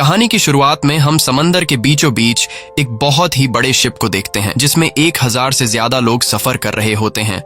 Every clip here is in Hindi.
कहानी की शुरुआत में हम समंदर के बीचों बीच एक बहुत ही बड़े शिप को देखते हैं जिसमें 1000 से ज्यादा लोग सफर कर रहे होते हैं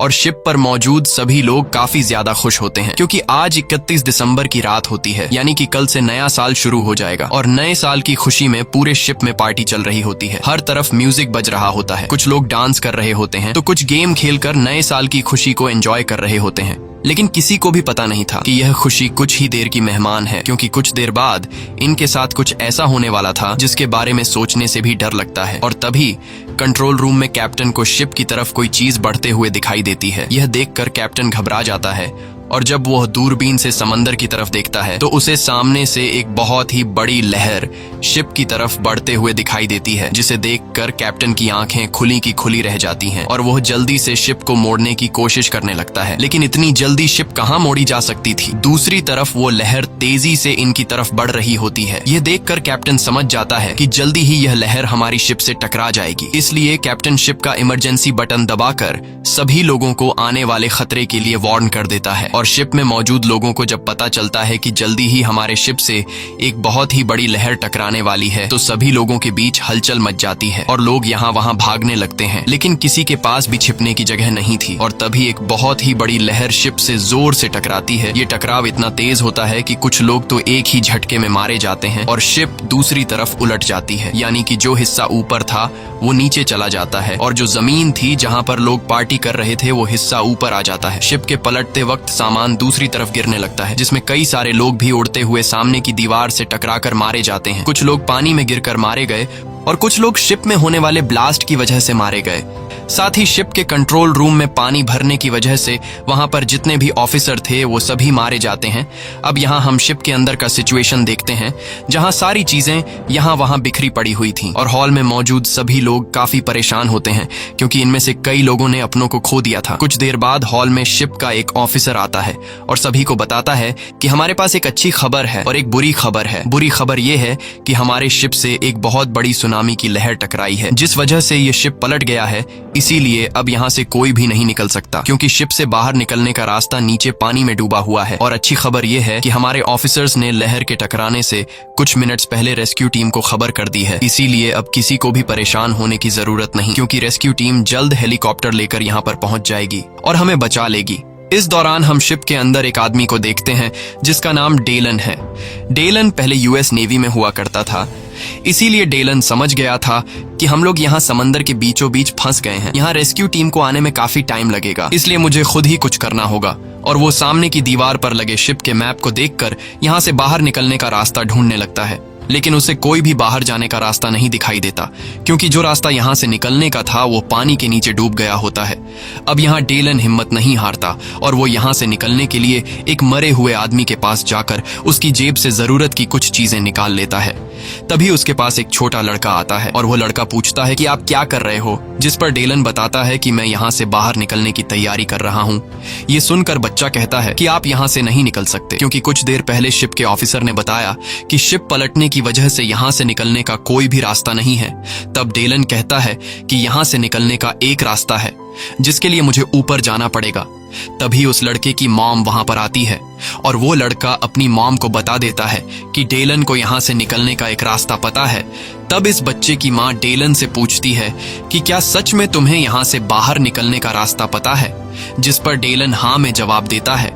और शिप पर मौजूद सभी लोग काफी ज्यादा खुश होते हैं क्योंकि आज 31 दिसंबर की रात होती है, यानी कि कल से नया साल शुरू हो जाएगा और नए साल की खुशी में पूरे शिप में पार्टी चल रही होती है। हर तरफ म्यूजिक बज रहा होता है, कुछ लोग डांस कर रहे होते हैं तो कुछ गेम खेलकर नए साल की खुशी को एंजॉय कर रहे होते हैं। लेकिन किसी को भी पता नहीं था कि यह खुशी कुछ ही देर की मेहमान है, क्योंकि कुछ देर बाद इनके साथ कुछ ऐसा होने वाला था जिसके बारे में सोचने से भी डर लगता है। और तभी कंट्रोल रूम में कैप्टन को शिप की तरफ कोई चीज बढ़ते हुए दिखाई देती है। यह देखकर कैप्टन घबरा जाता है और जब वह दूरबीन से समंदर की तरफ देखता है तो उसे सामने से एक बहुत ही बड़ी लहर शिप की तरफ बढ़ते हुए दिखाई देती है, जिसे देखकर कैप्टन की आंखें खुली की खुली रह जाती हैं और वह जल्दी से शिप को मोड़ने की कोशिश करने लगता है। लेकिन इतनी जल्दी शिप कहां मोड़ी जा सकती थी। दूसरी तरफ वो लहर तेजी से इनकी तरफ बढ़ रही होती है। यह देखकर कैप्टन समझ जाता है कि जल्दी ही यह लहर हमारी शिप से टकरा जाएगी। इसलिए कैप्टन शिप का इमरजेंसी बटन दबाकर सभी लोगों को आने वाले खतरे के लिए वार्न कर देता है। और शिप में मौजूद लोगों को जब पता चलता है कि जल्दी ही हमारे शिप से एक बहुत ही बड़ी लहर टकराने वाली है तो सभी लोगों के बीच हलचल मच जाती है और लोग यहाँ वहाँ भागने लगते हैं। लेकिन किसी के पास भी छिपने की जगह नहीं थी और तभी एक बहुत ही बड़ी लहर शिप से जोर से टकराती है। ये टकराव इतना तेज होता है कि कुछ लोग तो एक ही झटके में मारे जाते हैं और शिप दूसरी तरफ उलट जाती है, यानी कि जो हिस्सा ऊपर था वो नीचे चला जाता है और जो जमीन थी जहाँ पर लोग पार्टी कर रहे थे वो हिस्सा ऊपर आ जाता है। शिप के पलटते वक्त सामान दूसरी तरफ गिरने लगता है, जिसमें कई सारे लोग भी उड़ते हुए सामने की दीवार से टकराकर मारे जाते हैं। कुछ लोग पानी में गिरकर मारे गए और कुछ लोग शिप में होने वाले ब्लास्ट की वजह से मारे गए। साथ ही शिप के कंट्रोल रूम में पानी भरने की वजह से वहां पर जितने भी ऑफिसर थे वो सभी मारे जाते हैं। अब यहाँ हम शिप के अंदर का सिचुएशन देखते हैं, जहां सारी चीजें यहाँ वहां बिखरी पड़ी हुई थी और हॉल में मौजूद सभी लोग काफी परेशान होते हैं क्योंकि इनमें से कई लोगों ने अपनों को खो दिया था। कुछ देर बाद हॉल में शिप का एक ऑफिसर आता है और सभी को बताता है कि हमारे पास एक अच्छी खबर है और एक बुरी खबर है। बुरी खबर ये है कि हमारे शिप से एक बहुत बड़ी सुनामी की लहर टकराई है, जिस वजह से ये शिप पलट गया है। इसीलिए अब यहाँ से कोई भी नहीं निकल सकता क्योंकि शिप से बाहर निकलने का रास्ता नीचे पानी में डूबा हुआ है। और अच्छी खबर यह है कि हमारे ऑफिसर्स ने लहर के टकराने से कुछ मिनट्स पहले रेस्क्यू टीम को खबर कर दी है। इसीलिए अब किसी को भी परेशान होने की जरूरत नहीं, क्योंकि रेस्क्यू टीम जल्द हेलीकॉप्टर लेकर यहाँ पर पहुंच जाएगी और हमें बचा लेगी। इस दौरान हम शिप के अंदर एक आदमी को देखते हैं जिसका नाम डेलन है। डेलन पहले यूएस नेवी में हुआ करता था, इसीलिए डेलन समझ गया था कि हम लोग यहाँ समंदर के बीचों बीच फंस गए हैं। यहाँ रेस्क्यू टीम को आने में काफी टाइम लगेगा, इसलिए मुझे खुद ही कुछ करना होगा। और वो सामने की दीवार पर लगे शिप के मैप को देखकर यहाँ से बाहर निकलने का रास्ता ढूंढने लगता है। लेकिन उसे कोई भी बाहर जाने का रास्ता नहीं दिखाई देता, क्योंकि जो रास्ता यहाँ से निकलने का था वो पानी के नीचे डूब गया होता है। अब यहाँ डेलन हिम्मत नहीं हारता और वो यहाँ से निकलने के लिए एक मरे हुए आदमी के पास जाकर उसकी जेब से जरूरत की कुछ चीजें निकाल लेता है। तभी उसके पास एक छोटा लड़का आता है और वो लड़का पूछता है कि आप क्या कर रहे हो, जिस पर डेलन बताता है कि मैं यहाँ से बाहर निकलने की तैयारी कर रहा हूँ। ये सुनकर बच्चा कहता है कि आप यहाँ से नहीं निकल सकते, क्योंकि कुछ देर पहले शिप के ऑफिसर ने बताया कि शिप पलटने की वजह से यहाँ से निकलने का कोई भी रास्ता नहीं है। तब डेलन कहता है कि यहाँ से निकलने का एक रास्ता है, जिसके लिए मुझे ऊपर जाना पड़ेगा। तभी उस लड़के की मॉम वहां पर आती है और वो लड़का अपनी मॉम को बता देता है कि डेलन को यहाँ से निकलने का एक रास्ता पता है। तब इस बच्चे की माँ डेलन से पूछती है कि क्या सच में तुम्हें यहाँ से बाहर निकलने का रास्ता पता है, जिस पर डेलन हाँ में जवाब देता है।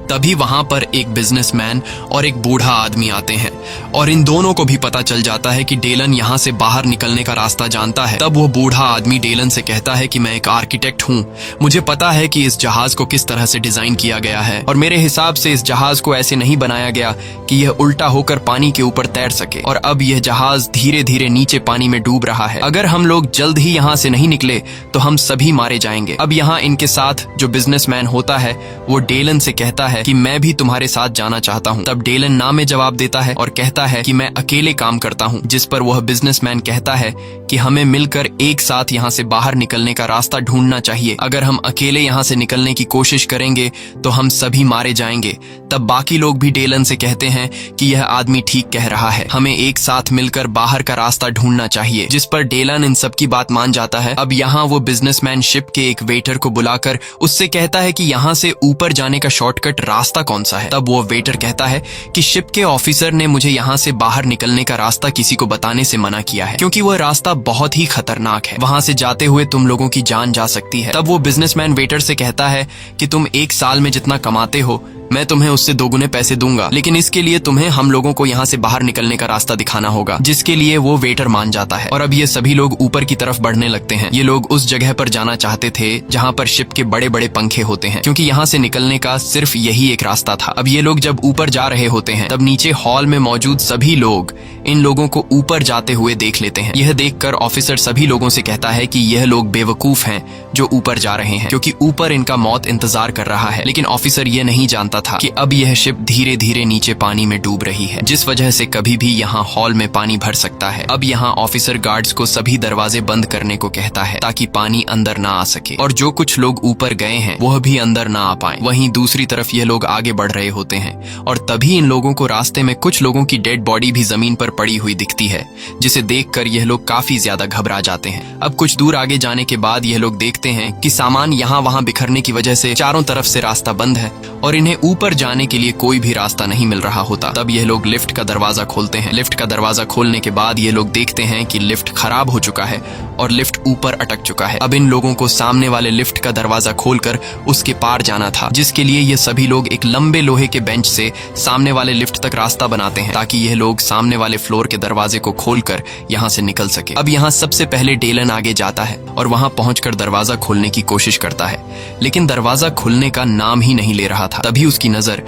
तभी वहां पर एक बिजनेसमैन और एक बूढ़ा आदमी आते हैं और इन दोनों को भी पता चल जाता है कि डेलन यहाँ से बाहर निकलने का रास्ता जानता है। तब वो बूढ़ा आदमी डेलन से कहता है कि मैं एक आर्किटेक्ट हूँ, मुझे पता है कि इस जहाज को किस तरह से डिजाइन किया गया है और मेरे हिसाब से इस जहाज को ऐसे नहीं बनाया गया कि यह उल्टा होकर पानी के ऊपर तैर सके। और अब यह जहाज धीरे धीरे नीचे पानी में डूब रहा है। अगर हम लोग जल्द ही यहाँ से नहीं निकले तो हम सभी मारे जाएंगे। अब यहाँ इनके साथ जो बिजनेसमैन होता है वो डेलन से कहता है कि मैं भी तुम्हारे साथ जाना चाहता हूँ। तब डेलन ना में जवाब देता है और कहता है कि मैं अकेले काम करता हूँ, जिस पर वह बिजनेसमैन कहता है कि हमें मिलकर एक साथ यहाँ से बाहर निकलने का रास्ता ढूंढना चाहिए। अगर हम अकेले यहाँ से निकलने की कोशिश करेंगे तो हम सभी मारे जाएंगे तब बाकी लोग भी डेलन से कहते हैं कि यह आदमी ठीक कह रहा है, हमें एक साथ मिलकर बाहर का रास्ता ढूंढना चाहिए। जिस पर डेलन इन सब की बात मान जाता है। अब यहाँ वो बिजनेसमैन शिप के एक वेटर को बुलाकर उससे कहता है कि यहाँ से ऊपर जाने का शॉर्टकट रास्ता कौन सा है। तब वो वेटर कहता है कि शिप के ऑफिसर ने मुझे यहाँ से बाहर निकलने का रास्ता किसी को बताने से मना किया है, क्योंकि वह रास्ता बहुत ही खतरनाक है, वहां से जाते हुए तुम लोगों की जान जा सकती है। तब वो बिजनेसमैन वेटर से कहता है कि तुम एक साल में जितना कमाते हो मैं तुम्हें उससे 2 गुने पैसे दूंगा, लेकिन इसके लिए तुम्हें हम लोगों को यहाँ से बाहर निकलने का रास्ता दिखाना होगा, जिसके लिए वो वेटर मान जाता है। और अब ये सभी लोग ऊपर की तरफ बढ़ने लगते हैं। ये लोग उस जगह पर जाना चाहते थे जहाँ पर शिप के बड़े बड़े पंखे होते हैं, क्योंकि यहाँ से निकलने का सिर्फ यही एक रास्ता था। अब ये लोग जब ऊपर जा रहे होते हैं तब नीचे हॉल में मौजूद सभी लोग इन लोगों को ऊपर जाते हुए देख लेते हैं। यह देखकर ऑफिसर सभी लोगों से कहता है कि यह लोग बेवकूफ हैं जो ऊपर जा रहे हैं, क्योंकि ऊपर इनका मौत इंतजार कर रहा है। लेकिन ऑफिसर ये नहीं जानता था कि अब यह शिप धीरे धीरे नीचे पानी में डूब रही है, जिस वजह से कभी भी यहाँ हॉल में पानी भर सकता है। अब यहाँ ऑफिसर गार्ड्स को सभी दरवाजे बंद करने को कहता है ताकि पानी अंदर ना आ सके, और जो कुछ लोग ऊपर गए हैं वह भी अंदर ना आ पाए। वहीं दूसरी तरफ ये लोग आगे बढ़ रहे होते हैं और तभी इन लोगों को रास्ते में कुछ लोगों की डेड बॉडी भी जमीन पर पड़ी हुई दिखती है, जिसे देखकर यह लोग काफी ज्यादा घबरा जाते हैं। अब कुछ दूर आगे जाने के बाद यह लोग देखते हैं कि सामान यहाँ वहाँ बिखरने की वजह से चारों तरफ से रास्ता बंद है और इन्हें ऊपर जाने के लिए कोई भी रास्ता नहीं मिल रहा होता। तब यह लोग लिफ्ट का दरवाजा खोलते हैं। लिफ्ट का दरवाजा खोलने के बाद ये लोग देखते हैं कि लिफ्ट खराब हो चुका है और लिफ्ट ऊपर अटक चुका है। अब इन लोगों को सामने वाले लिफ्ट का दरवाजा खोलकर उसके पार जाना था, जिसके लिए ये सभी लोग एक लंबे लोहे के बेंच से सामने वाले लिफ्ट तक रास्ता बनाते हैं ताकि यह लोग सामने वाले फ्लोर के दरवाजे को खोलकर यहाँ से निकल सके। अब यहाँ सबसे पहले डेलन आगे जाता है और वहां पहुंचकर दरवाजा खोलने की कोशिश करता है, लेकिन दरवाजा खुलने का नाम ही नहीं ले रहा था। तभी उसकी नजर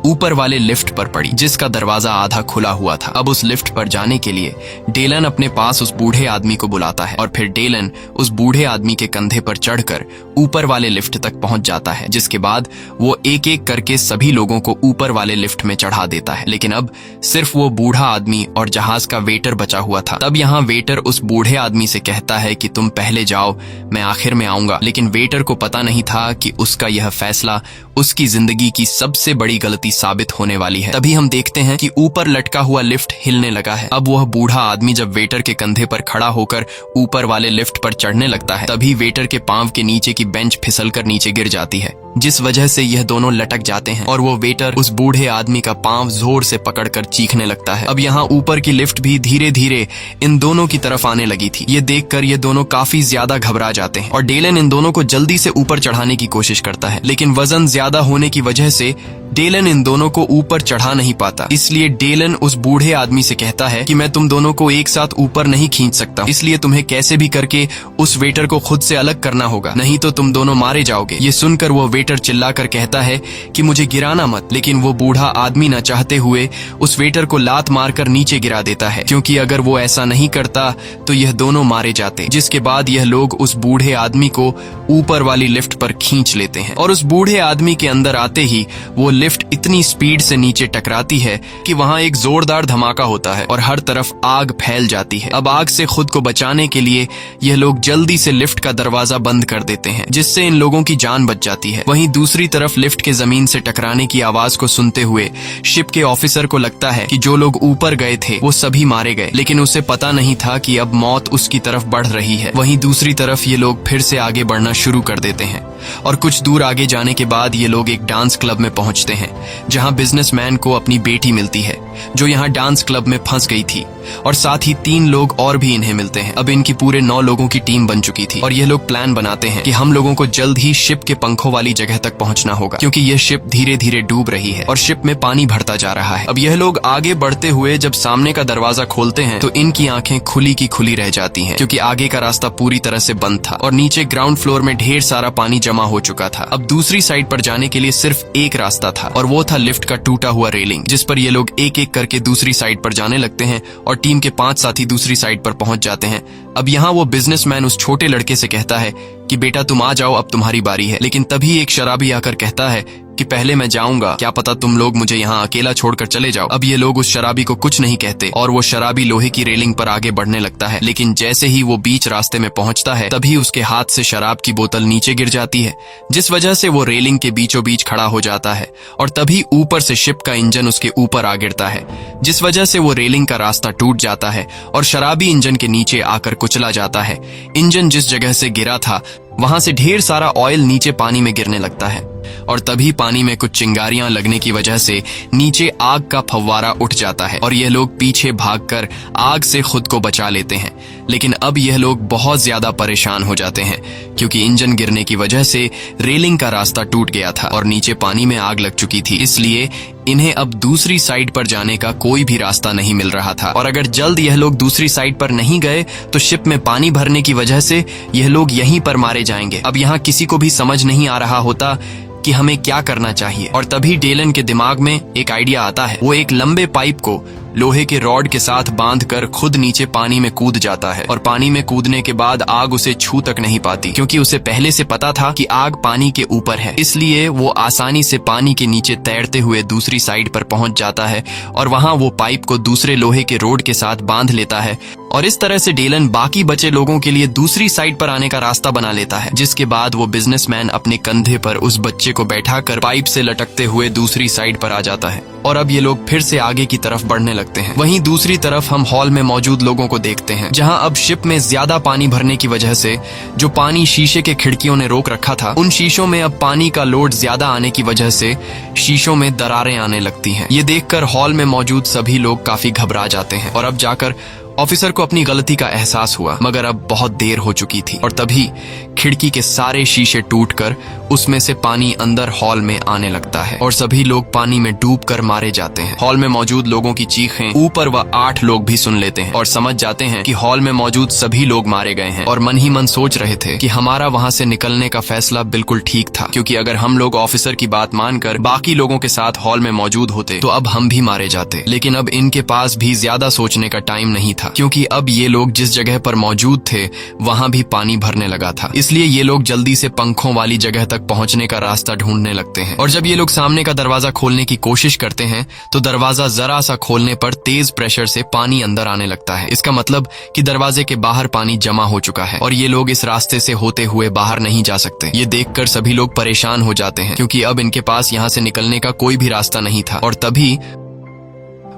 ऊपर वाले लिफ्ट पर पड़ी, जिसका दरवाजा आधा खुला हुआ था। अब उस लिफ्ट पर जाने के लिए डेलन अपने पास उस बूढ़े आदमी को बुलाता है और फिर डेलन उस बूढ़े आदमी के कंधे पर चढ़कर ऊपर वाले लिफ्ट तक पहुंच जाता है, जिसके बाद वो एक एक करके सभी लोगों को ऊपर वाले लिफ्ट में चढ़ा देता है। लेकिन अब सिर्फ वो बूढ़ा आदमी और जहाज का वेटर बचा हुआ था। तब यहाँ वेटर उस बूढ़े आदमी से कहता है कि तुम पहले जाओ, मैं आखिर में आऊंगा। लेकिन वेटर को पता नहीं था कि उसका यह फैसला उसकी जिंदगी की सबसे बड़ी गलती साबित होने वाली है। तभी हम देखते हैं कि ऊपर लटका हुआ लिफ्ट हिलने लगा है। अब वह बूढ़ा आदमी जब वेटर के कंधे पर खड़ा होकर ऊपर वाले लिफ्ट पर चढ़ने लगता है, तभी वेटर के पांव के नीचे की बेंच फिसलकर नीचे गिर जाती है, जिस वजह से यह दोनों लटक जाते हैं और वो वेटर उस बूढ़े आदमी का पांव जोर से पकड़कर चीखने लगता है। अब यहाँ ऊपर की लिफ्ट भी धीरे धीरे इन दोनों की तरफ आने लगी थी। ये देखकर ये दोनों काफी ज्यादा घबरा जाते हैं और डेलन इन दोनों को जल्दी से ऊपर चढ़ाने की कोशिश करता है, लेकिन वजन ज्यादा होने की वजह से डेलन इन दोनों को ऊपर चढ़ा नहीं पाता। इसलिए डेलन उस बूढ़े आदमी से कहता है कि मैं तुम दोनों को एक साथ ऊपर नहीं खींच सकता, इसलिए तुम्हें कैसे भी करके उस वेटर को खुद से अलग करना होगा, नहीं तो तुम दोनों मारे जाओगे। ये सुनकर वो वेटर चिल्लाकर कहता है कि मुझे गिराना मत, लेकिन वो बूढ़ा आदमी न चाहते हुए उस वेटर को लात मारकर नीचे गिरा देता है, क्योंकि अगर वो ऐसा नहीं करता तो यह दोनों मारे जाते। जिसके बाद यह लोग उस बूढ़े आदमी को ऊपर वाली लिफ्ट पर खींच लेते हैं और उस बूढ़े आदमी के अंदर आते ही वो लिफ्ट इतनी स्पीड से नीचे टकराती है कि वहां एक जोरदार धमाका होता है और हर तरफ आग फैल जाती है। अब आग से खुद को बचाने के लिए यह लोग जल्दी से लिफ्ट का दरवाजा बंद कर देते हैं, जिससे इन लोगों की जान बच जाती है। वहीं दूसरी तरफ लिफ्ट के जमीन से टकराने की आवाज को सुनते हुए शिप के ऑफिसर को लगता है कि जो लोग ऊपर गए थे वो सभी मारे गए, लेकिन उसे पता नहीं था कि अब मौत उसकी तरफ बढ़ रही है। वहीं दूसरी तरफ ये लोग फिर से आगे बढ़ना शुरू कर देते हैं और कुछ दूर आगे जाने के बाद ये लोग एक डांस क्लब में पहुंचते हैं, जहां बिजनेसमैन को अपनी बेटी मिलती है जो यहाँ डांस क्लब में फंस गई थी, और साथ ही 3 लोग और भी इन्हें मिलते हैं। अब इनकी पूरे 9 लोगों की टीम बन चुकी थी और ये लोग प्लान बनाते हैं कि हम लोगों को जल्द ही शिप के पंखों वाली जगह तक पहुंचना होगा, क्योंकि यह शिप धीरे धीरे डूब रही है और शिप में पानी भरता जा रहा है। अब यह लोग आगे बढ़ते हुए जब सामने का दरवाजा खोलते हैं तो इनकी आंखें खुली की खुली रह जाती हैं, क्योंकि आगे का रास्ता पूरी तरह से बंद था और नीचे ग्राउंड फ्लोर में ढेर सारा पानी जमा हो चुका था। अब दूसरी साइड पर जाने के लिए सिर्फ एक रास्ता था और वो था लिफ्ट का टूटा हुआ रेलिंग, जिस पर ये लोग एक एक करके दूसरी साइड पर जाने लगते हैं और टीम के 5 साथी दूसरी साइड पर पहुंच जाते हैं। अब यहाँ वो बिजनेसमैन उस छोटे लड़के से कहता है कि बेटा तुम आ जाओ, अब तुम्हारी बारी है। लेकिन तभी एक शराबी आकर कहता है कि पहले मैं जाऊंगा, क्या पता तुम लोग मुझे यहाँ अकेला छोड़कर चले जाओ। अब ये लोग उस शराबी को कुछ नहीं कहते और वो शराबी लोहे की रेलिंग पर आगे बढ़ने लगता है। लेकिन जैसे ही वो बीच रास्ते में पहुंचता है तभी उसके हाथ से शराब की बोतल नीचे गिर जाती है, जिस वजह से वो रेलिंग के बीचों बीच खड़ा हो जाता है और तभी ऊपर से शिप का इंजन उसके ऊपर आ गिरता है, जिस वजह से वो रेलिंग का रास्ता टूट जाता है और शराबी इंजन के नीचे आकर कुचला जाता है। इंजन जिस जगह से गिरा था वहां से ढेर सारा ऑयल नीचे पानी में गिरने लगता है और तभी पानी में कुछ चिंगारियां लगने की वजह से नीचे आग का फव्वारा उठ जाता है और यह लोग पीछे भागकर आग से खुद को बचा लेते हैं। लेकिन अब यह लोग बहुत ज्यादा परेशान हो जाते हैं क्योंकि इंजन गिरने की वजह से रेलिंग का रास्ता टूट गया था और नीचे पानी में आग लग चुकी थी, इसलिए इन्हें अब दूसरी साइड पर जाने का कोई भी रास्ता नहीं मिल रहा था। और अगर जल्द यह लोग दूसरी साइड पर नहीं गए तो शिप में पानी भरने की वजह से यह लोग यहीं पर मारे जाएंगे। अब यहाँ किसी को भी समझ नहीं आ रहा होता कि हमें क्या करना चाहिए और तभी डेलन के दिमाग में एक आइडिया आता है। वो एक लंबे पाइप को लोहे के रॉड के साथ बांधकर खुद नीचे पानी में कूद जाता है और पानी में कूदने के बाद आग उसे छू तक नहीं पाती क्योंकि उसे पहले से पता था कि आग पानी के ऊपर है, इसलिए वो आसानी से पानी के नीचे तैरते हुए दूसरी साइड पर पहुंच जाता है और वहां वो पाइप को दूसरे लोहे के रोड के साथ बांध लेता है और इस तरह से डेलन बाकी बचे लोगों के लिए दूसरी साइड पर आने का रास्ता बना लेता है। जिसके बाद वो बिजनेसमैन अपने कंधे पर उस बच्चे को बैठाकर पाइप से लटकते हुए दूसरी साइड पर आ जाता है और अब ये लोग फिर से आगे की तरफ बढ़ने लगते हैं। वहीं दूसरी तरफ हम हॉल में मौजूद लोगों को देखते हैं जहां अब शिप में ज्यादा पानी भरने की वजह से जो पानी शीशे के खिड़कियों ने रोक रखा था उन शीशों में अब पानी का लोड ज्यादा आने की वजह से शीशों में दरारें आने लगती हैं। ये देखकर हॉल में मौजूद सभी लोग काफी घबरा जाते हैं और अब जाकर ऑफिसर को अपनी गलती का एहसास हुआ, मगर अब बहुत देर हो चुकी थी और तभी खिड़की के सारे शीशे टूटकर उसमें से पानी अंदर हॉल में आने लगता है और सभी लोग पानी में डूबकर मारे जाते हैं। हॉल में मौजूद लोगों की चीखें ऊपर व 8 लोग भी सुन लेते हैं और समझ जाते हैं कि हॉल में मौजूद सभी लोग मारे गए हैं और मन ही मन सोच रहे थे कि हमारा वहां से निकलने का फैसला बिल्कुल ठीक था, क्योंकि अगर हम लोग ऑफिसर की बात मानकर बाकी लोगों के साथ हॉल में मौजूद होते तो अब हम भी मारे जाते। लेकिन अब इनके पास भी ज्यादा सोचने का टाइम नहीं था क्योंकि अब ये लोग जिस जगह पर मौजूद थे वहां भी पानी भरने लगा था, इसलिए ये लोग जल्दी से पंखों वाली जगह तक पहुंचने का रास्ता ढूंढने लगते हैं। और जब ये लोग सामने का दरवाजा खोलने की कोशिश करते हैं तो दरवाजा जरा सा खोलने पर तेज प्रेशर से पानी अंदर आने लगता है। इसका मतलब कि दरवाजे के बाहर पानी जमा हो चुका है और ये लोग इस रास्ते से होते हुए बाहर नहीं जा सकते। ये देखकर सभी लोग परेशान हो जाते हैं क्योंकि अब इनके पास यहाँ से निकलने का कोई भी रास्ता नहीं था और तभी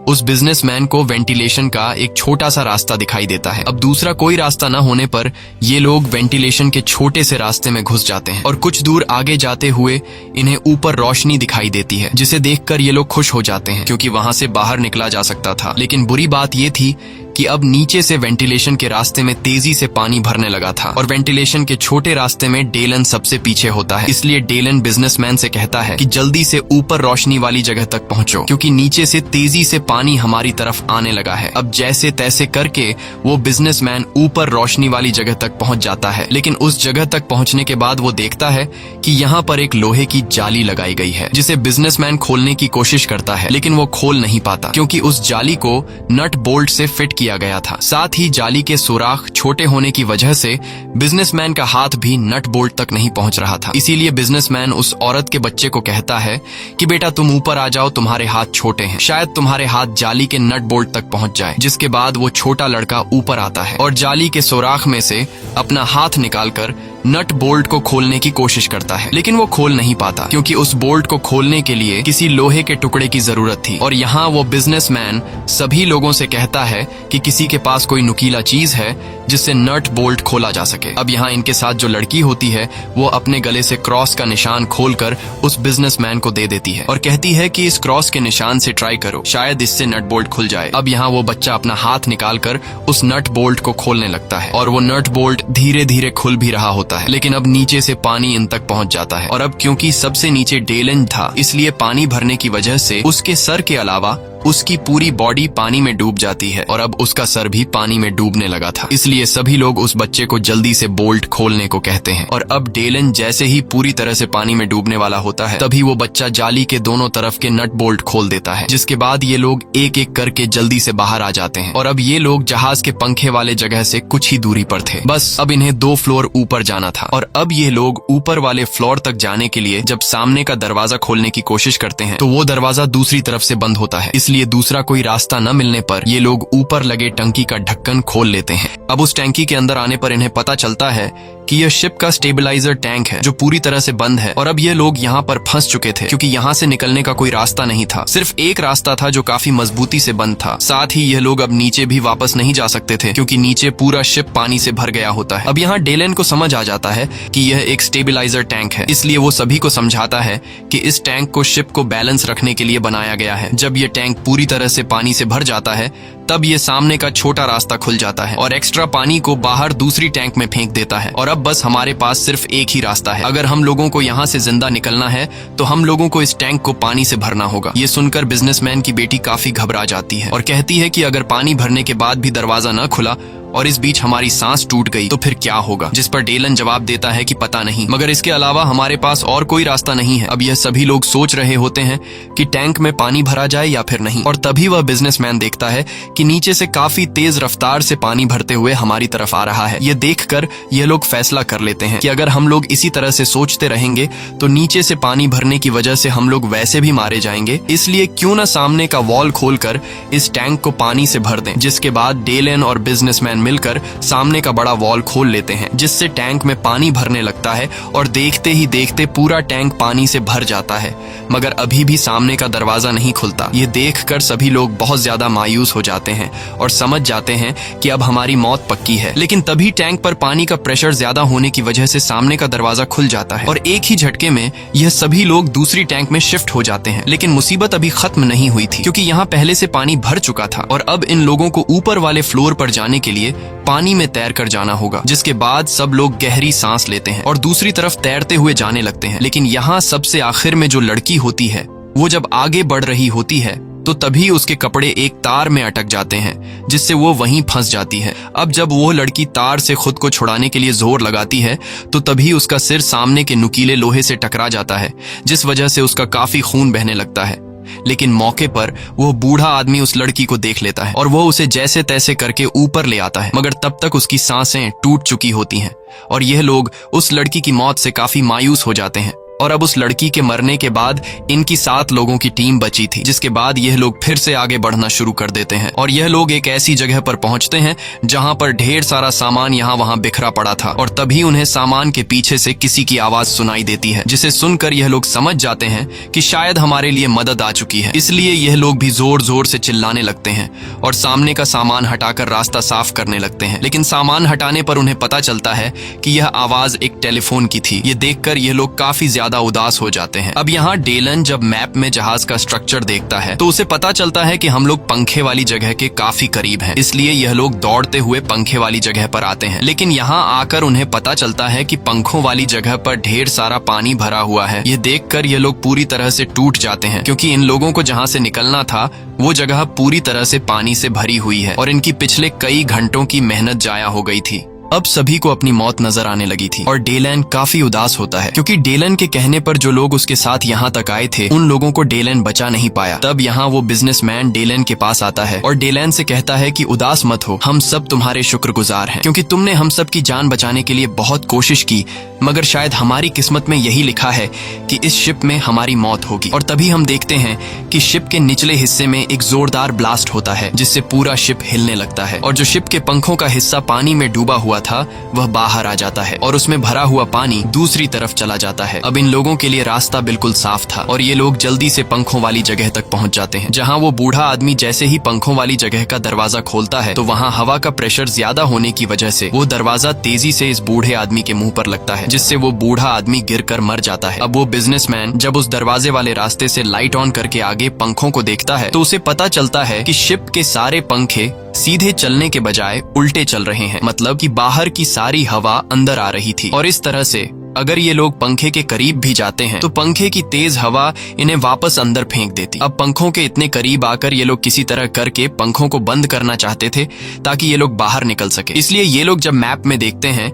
उस बिजनेसमैन को वेंटिलेशन का एक छोटा सा रास्ता दिखाई देता है। अब दूसरा कोई रास्ता न होने पर ये लोग वेंटिलेशन के छोटे से रास्ते में घुस जाते हैं और कुछ दूर आगे जाते हुए इन्हें ऊपर रोशनी दिखाई देती है, जिसे देखकर ये लोग खुश हो जाते हैं क्योंकि वहां से बाहर निकला जा सकता था। लेकिन बुरी बात ये थी कि अब नीचे से वेंटिलेशन के रास्ते में तेजी से पानी भरने लगा था और वेंटिलेशन के छोटे रास्ते में डेलन सबसे पीछे होता है, इसलिए डेलन बिजनेसमैन से कहता है कि जल्दी से ऊपर रोशनी वाली जगह तक पहुंचो क्योंकि नीचे से तेजी से पानी हमारी तरफ आने लगा है। अब जैसे तैसे करके वो बिजनेसमैन ऊपर रोशनी वाली जगह तक पहुंच जाता है, लेकिन उस जगह तक पहुंचने के बाद वो देखता है कि यहाँ पर एक लोहे की जाली लगाई गई है जिसे बिजनेसमैन खोलने की कोशिश करता है, लेकिन वो खोल नहीं पाता क्योंकि उस जाली को नट बोल्ट से फिट किया गया था। साथ ही जाली के सुराख छोटे होने की वजह से बिजनेसमैन का हाथ भी नट बोल्ट तक नहीं पहुंच रहा था। इसीलिए बिजनेसमैन उस औरत के बच्चे को कहता है कि बेटा तुम ऊपर आ जाओ, तुम्हारे हाथ छोटे हैं, शायद तुम्हारे हाथ जाली के नट बोल्ट तक पहुंच जाए। जिसके बाद वो छोटा लड़का ऊपर आता है और जाली के सुराख में से अपना हाथ निकालकर नट बोल्ट को खोलने की कोशिश करता है, लेकिन वो खोल नहीं पाता क्योंकि उस बोल्ट को खोलने के लिए किसी लोहे के टुकड़े की जरूरत थी। और यहाँ वो बिजनेसमैन सभी लोगों से कहता है कि किसी के पास कोई नुकीला चीज है जिससे नट बोल्ट खोला जा सके। अब यहाँ इनके साथ जो लड़की होती है वो अपने गले से क्रॉस का निशान खोलकर उस बिजनेसमैन को दे देती है और कहती है कि इस क्रॉस के निशान से ट्राई करो, शायद इससे नट बोल्ट खुल जाए। अब यहाँ वो बच्चा अपना हाथ निकालकर उस नट बोल्ट को खोलने लगता है और वो नट बोल्ट धीरे धीरे खुल भी रहा होता है, लेकिन अब नीचे से पानी इन तक पहुंच जाता है और अब क्योंकि सबसे नीचे डेलन था इसलिए पानी भरने की वजह से उसके सर के अलावा उसकी पूरी बॉडी पानी में डूब जाती है और अब उसका सर भी पानी में डूबने लगा था। इसलिए सभी लोग उस बच्चे को जल्दी से बोल्ट खोलने को कहते हैं। और अब डेलन जैसे ही पूरी तरह से पानी में डूबने वाला होता है, तभी वो बच्चा जाली के दोनों तरफ के नट बोल्ट खोल देता है, जिसके बाद ये लोग एक एक करके जल्दी से बाहर आ जाते हैं। और अब ये लोग जहाज के पंखे वाले जगह से कुछ ही दूरी पर थे। बस अब इन्हें 2 फ्लोर ऊपर जाना था। और अब ये लोग ऊपर वाले फ्लोर तक जाने के लिए जब सामने का दरवाजा खोलने की कोशिश करते हैं तो वो दरवाजा दूसरी तरफ से बंद होता है। इसलिए दूसरा कोई रास्ता न मिलने पर ये लोग ऊपर लगे टंकी का ढक्कन खोल लेते हैं। अब उस टैंकी के अंदर आने पर इन्हें पता चलता है कि यह शिप का स्टेबलाइजर टैंक है जो पूरी तरह से बंद है। और अब ये लोग यहाँ पर फंस चुके थे क्योंकि यहाँ से निकलने का कोई रास्ता नहीं था। सिर्फ एक रास्ता था जो काफी मजबूती से बंद था। साथ ही यह लोग अब नीचे भी वापस नहीं जा सकते थे क्योंकि नीचे पूरा शिप पानी से भर गया होता है। अब यहाँ डेलन को समझ आ जाता है कि यह एक स्टेबलाइजर टैंक है, इसलिए वो सभी को समझाता है कि इस टैंक को शिप को बैलेंस रखने के लिए बनाया गया है। जब ये टैंक पूरी तरह से पानी से भर जाता है तब ये सामने का छोटा रास्ता खुल जाता है और एक्स्ट्रा पानी को बाहर दूसरी टैंक में फेंक देता है। और अब बस हमारे पास सिर्फ एक ही रास्ता है। अगर हम लोगों को यहाँ से जिंदा निकलना है तो हम लोगों को इस टैंक को पानी से भरना होगा। ये सुनकर बिजनेसमैन की बेटी काफी घबरा जाती है और कहती है कि अगर पानी भरने के बाद भी दरवाजा न खुला और इस बीच हमारी सांस टूट गई तो फिर क्या होगा। जिस पर डेलन जवाब देता है कि पता नहीं, मगर इसके अलावा हमारे पास और कोई रास्ता नहीं है। अब यह सभी लोग सोच रहे होते हैं कि टैंक में पानी भरा जाए या फिर नहीं। और तभी वह बिजनेसमैन देखता है कि नीचे से काफी तेज रफ्तार से पानी भरते हुए हमारी तरफ आ रहा है। ये देखकर ये लोग फैसला कर लेते हैं कि अगर हम लोग इसी तरह से सोचते रहेंगे तो नीचे से पानी भरने की वजह से हम लोग वैसे भी मारे जाएंगे। इसलिए क्यों न सामने का वॉल खोलकर इस टैंक को पानी से भर दें। जिसके बाद डेलन और बिजनेसमैन मिलकर सामने का बड़ा वॉल खोल लेते हैं, जिससे टैंक में पानी भरने लगता है और देखते ही देखते पूरा टैंक पानी से भर जाता है। मगर अभी भी सामने का दरवाजा नहीं खुलता। ये देखकर सभी लोग बहुत ज्यादा मायूस हो जाते हैं और समझ जाते हैं कि अब हमारी मौत पक्की है। लेकिन तभी टैंक पर पानी का प्रेशर ज्यादा होने की वजह से सामने का दरवाजा खुल जाता है और एक ही झटके में यह सभी लोग दूसरी टैंक में शिफ्ट हो जाते हैं। लेकिन मुसीबत अभी खत्म नहीं हुई थी क्योंकि यहाँ पहले से पानी भर चुका था और अब इन लोगों को ऊपर वाले फ्लोर पर जाने के लिए पानी में तैर कर जाना होगा। जिसके बाद सब लोग गहरी सांस लेते हैं और दूसरी तरफ तैरते हुए जाने लगते हैं। लेकिन यहाँ सबसे आखिर में जो लड़की होती है वो जब आगे बढ़ रही होती है तो तभी उसके कपड़े एक तार में अटक जाते हैं, जिससे वो वहीं फंस जाती है। अब जब वो लड़की तार से खुद को छुड़ाने के लिए जोर लगाती है तो तभी उसका सिर सामने के नुकीले लोहे से टकरा जाता है, जिस वजह से उसका काफी खून बहने लगता है। लेकिन मौके पर वो बूढ़ा आदमी उस लड़की को देख लेता है और वो उसे जैसे तैसे करके ऊपर ले आता है। मगर तब तक उसकी सांसें टूट चुकी होती हैं और यह लोग उस लड़की की मौत से काफी मायूस हो जाते हैं। और अब उस लड़की के मरने के बाद इनकी 7 लोगों की टीम बची थी, जिसके बाद यह लोग फिर से आगे बढ़ना शुरू कर देते हैं और यह लोग एक ऐसी जगह पर पहुंचते हैं जहां पर ढेर सारा सामान यहाँ वहां बिखरा पड़ा था। और तभी उन्हें सामान के पीछे से किसी की आवाज सुनाई देती है, जिसे सुनकर यह लोग समझ जाते हैं कि शायद हमारे लिए मदद आ चुकी है। इसलिए यह लोग भी जोर जोर से चिल्लाने लगते हैं और सामने का सामान हटाकर रास्ता साफ करने लगते हैं। लेकिन सामान हटाने पर उन्हें पता चलता है कि यह आवाज एक टेलीफोन की थी। ये देखकर यह लोग काफी ज्यादा उदास हो जाते हैं। अब यहाँ डेलन जब मैप में जहाज का स्ट्रक्चर देखता है तो उसे पता चलता है कि हम लोग पंखे वाली जगह के काफी करीब हैं। इसलिए यह लोग दौड़ते हुए पंखे वाली जगह पर आते हैं। लेकिन यहाँ आकर उन्हें पता चलता है कि पंखों वाली जगह पर ढेर सारा पानी भरा हुआ है। ये देखकर ये लोग पूरी तरह से टूट जाते हैं क्योंकि इन लोगों को जहाँ से निकलना था वो जगह पूरी तरह से पानी से भरी हुई है और इनकी पिछले कई घंटों की मेहनत जाया हो गई थी। अब सभी को अपनी मौत नजर आने लगी थी और डेलन काफी उदास होता है क्योंकि डेलन के कहने पर जो लोग उसके साथ यहाँ तक आए थे उन लोगों को डेलन बचा नहीं पाया। तब यहाँ वो बिजनेसमैन डेलन के पास आता है और डेलन से कहता है कि उदास मत हो, हम सब तुम्हारे शुक्रगुजार हैं क्योंकि तुमने हम सब की जान बचाने के लिए बहुत कोशिश की, मगर शायद हमारी किस्मत में यही लिखा है कि इस शिप में हमारी मौत होगी। और तभी हम देखते हैं कि शिप के निचले हिस्से में एक जोरदार ब्लास्ट होता है जिससे पूरा शिप हिलने लगता है और जो शिप के पंखों का हिस्सा पानी में डूबा हुआ था वह बाहर आ जाता है और उसमें भरा हुआ पानी दूसरी तरफ चला जाता है। अब इन लोगों के लिए रास्ता बिल्कुल साफ था और ये लोग जल्दी से पंखों वाली जगह तक पहुंच जाते हैं, जहां वो बूढ़ा आदमी जैसे ही पंखों वाली जगह का दरवाजा खोलता है तो वहां हवा का प्रेशर ज्यादा होने की वजह से वो दरवाजा तेजी से इस बूढ़े आदमी के मुंह पर लगता है, जिससे वो बूढ़ा आदमी गिरकर मर जाता है। अब वो बिजनेसमैन जब उस दरवाजे वाले रास्ते से लाइट ऑन करके आगे पंखों को देखता है तो उसे पता चलता है कि शिप के सारे पंखे सीधे चलने के बजाय उल्टे चल रहे हैं, मतलब कि बाहर की सारी हवा अंदर आ रही थी और इस तरह से अगर ये लोग पंखे के करीब भी जाते हैं तो पंखे की तेज हवा इन्हें वापस अंदर फेंक देती। अब पंखों के इतने करीब आकर ये लोग किसी तरह करके पंखों को बंद करना चाहते थे ताकि ये लोग बाहर निकल सके। इसलिए ये लोग जब मैप में देखते हैं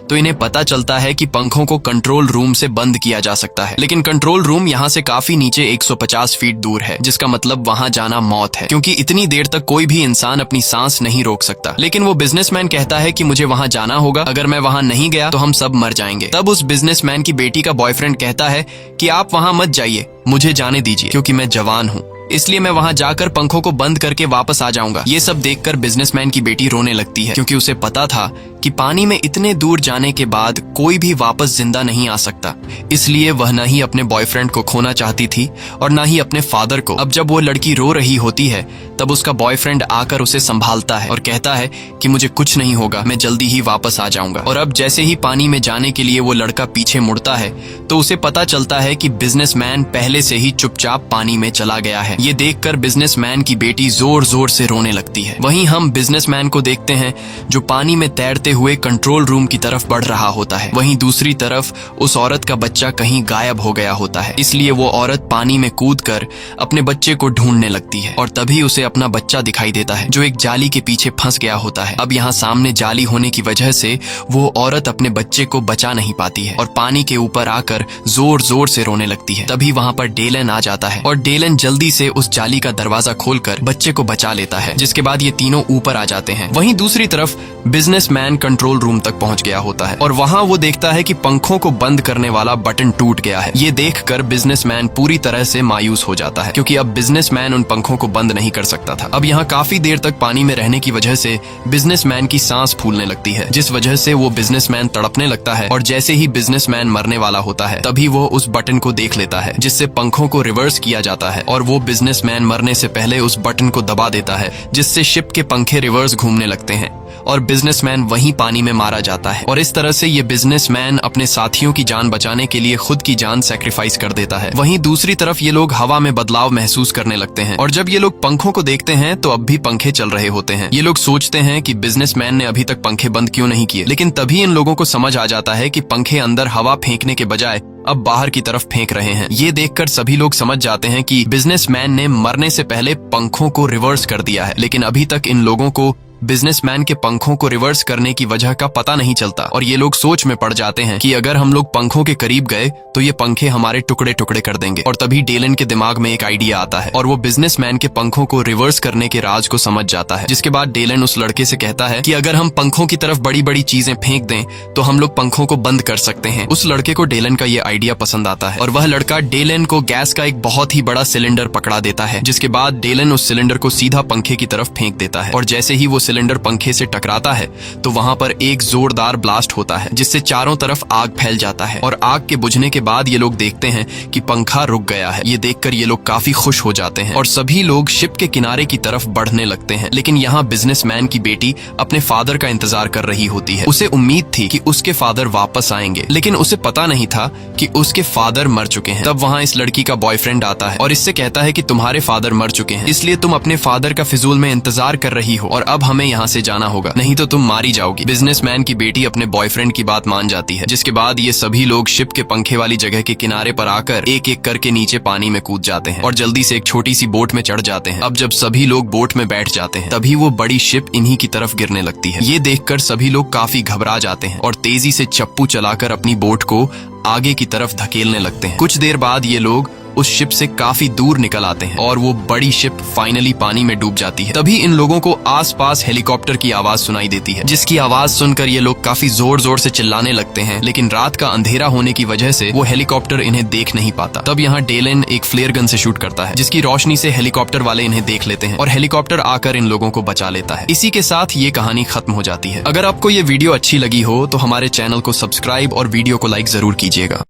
तो इन्हें पता चलता है कि पंखों को कंट्रोल रूम से बंद किया जा सकता है, लेकिन कंट्रोल रूम यहाँ से काफी नीचे 150 फीट दूर है, जिसका मतलब वहाँ जाना मौत है, क्योंकि इतनी देर तक कोई भी इंसान अपनी सांस नहीं रोक सकता। लेकिन वो बिजनेसमैन कहता है कि मुझे वहाँ जाना होगा, अगर मैं वहाँ नहीं गया तो हम सब मर जाएंगे। तब उस बिजनेसमैन की बेटी का बॉयफ्रेंड कहता है कि आप वहाँ मत जाइए, मुझे जाने दीजिए, क्योंकि मैं जवान हूँ, इसलिए मैं वहां जाकर पंखों को बंद करके वापस आ जाऊंगा। ये सब देखकर बिजनेसमैन की बेटी रोने लगती है, क्योंकि उसे पता था कि पानी में इतने दूर जाने के बाद कोई भी वापस जिंदा नहीं आ सकता। इसलिए वह न ही अपने बॉयफ्रेंड को खोना चाहती थी और न ही अपने फादर को। अब जब वो लड़की रो रही होती है तब उसका बॉयफ्रेंड आकर उसे संभालता है और कहता है कि मुझे कुछ नहीं होगा, मैं जल्दी ही वापस आ जाऊंगा। और अब जैसे ही पानी में जाने के लिए वो लड़का पीछे मुड़ता है तो उसे पता चलता है कि बिजनेसमैन पहले से ही चुपचाप पानी में चला गया है। ये देखकर बिजनेसमैन की बेटी जोर जोर से रोने लगती है। वहीं हम बिजनेसमैन को देखते हैं जो पानी में तैरते हुए कंट्रोल रूम की तरफ बढ़ रहा होता है। वहीं दूसरी तरफ उस औरत का बच्चा कहीं गायब हो गया होता है, इसलिए वो औरत पानी में कूदकर अपने बच्चे को ढूंढने लगती है और तभी उसे अपना बच्चा दिखाई देता है जो एक जाली के पीछे फंस गया होता है। अब यहाँ सामने जाली होने की वजह से वो औरत अपने बच्चे को बचा नहीं पाती है और पानी के ऊपर आकर जोर जोर से रोने लगती है। तभी वहाँ पर डेलन आ जाता है और डेलन जल्दी से उस जाली का दरवाजा खोलकर बच्चे को बचा लेता है, जिसके बाद ये तीनों ऊपर आ जाते हैं। वहीं दूसरी तरफ बिजनेसमैन कंट्रोल रूम तक पहुंच गया होता है और वहां वो देखता है कि पंखों को बंद करने वाला बटन टूट गया है। ये देखकर बिजनेसमैन पूरी तरह से मायूस हो जाता है, क्योंकि अब बिजनेसमैन उन पंखों को बंद नहीं कर सकता था। अब यहाँ काफी देर तक पानी में रहने की वजह से बिजनेसमैन की सांस फूलने लगती है, जिस वजह से वो बिजनेसमैन तड़पने लगता है और जैसे ही बिजनेसमैन मरने वाला होता है तभी वो उस बटन को देख लेता है जिससे पंखों को रिवर्स किया जाता है और वो बिजनेसमैन मरने से पहले उस बटन को दबा देता है, जिससे शिप के पंखे रिवर्स घूमने लगते हैं और बिजनेसमैन वहीं पानी में मारा जाता है। और इस तरह से ये बिजनेसमैन अपने साथियों की जान बचाने के लिए खुद की जान सैक्रिफाइस कर देता है। वहीं दूसरी तरफ ये लोग हवा में बदलाव महसूस करने लगते हैं और जब ये लोग पंखों को देखते हैं तो अब भी पंखे चल रहे होते हैं। ये लोग सोचते हैं कि बिजनेसमैन ने अभी तक पंखे बंद क्यों नहीं किए, लेकिन तभी इन लोगों को समझ आ जाता है कि पंखे अंदर हवा फेंकने के बजाय अब बाहर की तरफ फेंक रहे हैं। ये देखकर सभी लोग समझ जाते हैं कि बिजनेसमैन ने मरने से पहले पंखों को रिवर्स कर दिया है, लेकिन अभी तक इन लोगों को बिजनेसमैन के पंखों को रिवर्स करने की वजह का पता नहीं चलता और ये लोग सोच में पड़ जाते हैं कि अगर हम लोग पंखों के करीब गए तो ये पंखे हमारे टुकड़े टुकड़े कर देंगे। और तभी डेलन के दिमाग में एक आइडिया आता है और वो बिजनेसमैन के पंखों को रिवर्स करने के राज को समझ जाता है, जिसके बाद डेलन उस लड़के से कहता है कि अगर हम पंखों की तरफ बड़ी बड़ी चीजें फेंक दें तो हम लोग पंखों को बंद कर सकते हैं। उस लड़के को डेलन का ये आइडिया पसंद आता है और वह लड़का डेलन को गैस का एक बहुत ही बड़ा सिलेंडर पकड़ा देता है, जिसके बाद डेलन उस सिलेंडर को सीधा पंखे की तरफ फेंक देता है और जैसे ही वो सिलेंडर पंखे से टकराता है तो वहां पर एक जोरदार ब्लास्ट होता है, जिससे चारों तरफ आग फैल जाता है और आग के बुझने के बाद ये लोग देखते हैं कि पंखा रुक गया है। ये देखकर ये लोग काफी खुश हो जाते हैं और सभी लोग शिप के किनारे की तरफ बढ़ने लगते हैं। लेकिन यहाँ बिजनेसमैन की बेटी अपने फादर का इंतजार कर रही होती है। उसे उम्मीद थी कि उसके फादर वापस आएंगे, लेकिन उसे पता नहीं था कि उसके फादर मर चुके हैं। तब वहाँ इस लड़की का बॉयफ्रेंड आता है और इससे कहता है कि तुम्हारे फादर मर चुके हैं, इसलिए तुम अपने फादर का फिजूल में इंतजार कर रही हो और अब हमें यहाँ से जाना होगा, नहीं तो तुम मारी जाओगी। बिजनेसमैन की बेटी अपने बॉयफ्रेंड की बात मान जाती है, जिसके बाद ये सभी लोग शिप के पंखे वाली जगह के किनारे पर आकर एक एक करके नीचे पानी में कूद जाते हैं और जल्दी से एक छोटी सी बोट में चढ़ जाते हैं। अब जब सभी लोग बोट में बैठ जाते हैं तभी वो बड़ी शिप इन्हीं की तरफ गिरने लगती है। ये देखकर सभी लोग काफी घबरा जाते हैं और तेजी से चप्पू चलाकर अपनी बोट को आगे की तरफ धकेलने लगते हैं। कुछ देर बाद ये लोग उस शिप से काफी दूर निकल आते हैं और वो बड़ी शिप फाइनली पानी में डूब जाती है। तभी इन लोगों को आसपास हेलीकॉप्टर की आवाज सुनाई देती है, जिसकी आवाज सुनकर ये लोग काफी जोर जोर से चिल्लाने लगते हैं, लेकिन रात का अंधेरा होने की वजह से वो हेलीकॉप्टर इन्हें देख नहीं पाता। तब यहाँ डेलन एक फ्लेयर गन से शूट करता है, जिसकी रोशनी से हेलीकॉप्टर वाले इन्हें देख लेते हैं और हेलीकॉप्टर आकर इन लोगों को बचा लेता है। इसी के साथ ये कहानी खत्म हो जाती है। अगर आपको ये वीडियो अच्छी लगी हो तो हमारे चैनल को सब्सक्राइब और वीडियो को लाइक जरूर कीजिएगा।